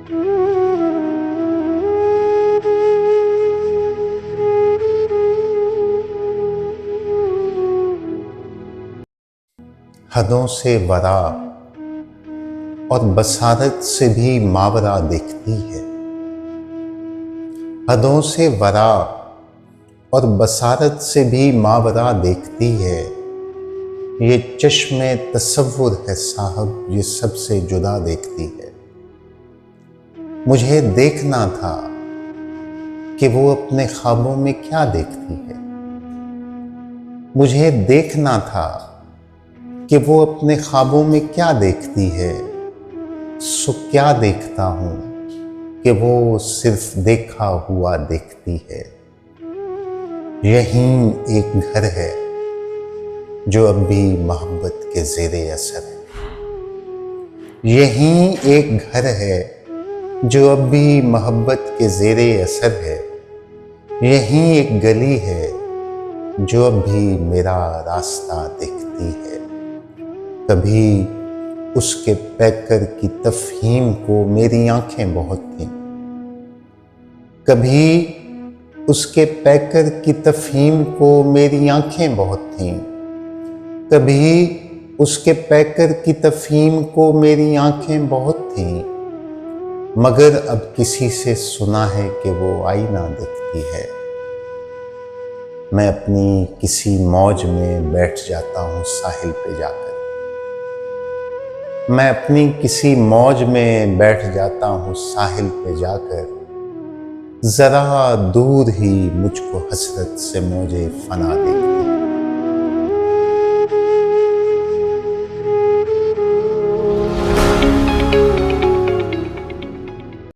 हदों से वरा और बसारत से भी मावरा देखती है। हदों से वरा और बसारत से भी मावरा देखती है। ये चश्मे तसव्वुर है साहब, ये सबसे जुदा देखती है। मुझे देखना था कि वो अपने ख्वाबों में क्या देखती है। मुझे देखना था कि वो अपने ख्वाबों में क्या देखती है। सो क्या देखता हूँ कि वो सिर्फ देखा हुआ देखती है। यहीं एक घर है जो अब भी मोहब्बत के ज़ेरे असर है। यहीं एक घर है जो अब भी मोहब्बत के ज़ेरे असर है। यहीं एक गली है जो अब भी मेरा रास्ता देखती है। कभी उसके पैकर की तफहीम को मेरी आंखें बहुत थीं। कभी उसके पैकर की तफहीम को मेरी आंखें बहुत थीं। कभी उसके पैकर की तफहीम को मेरी आंखें बहुत थीं। मगर अब किसी से सुना है कि वो आईना देखती है। मैं अपनी किसी मौज में बैठ जाता हूँ साहिल पे जाकर। मैं अपनी किसी मौज में बैठ जाता हूँ साहिल पे जाकर। जरा दूर ही मुझको हसरत से मौजे फना देखती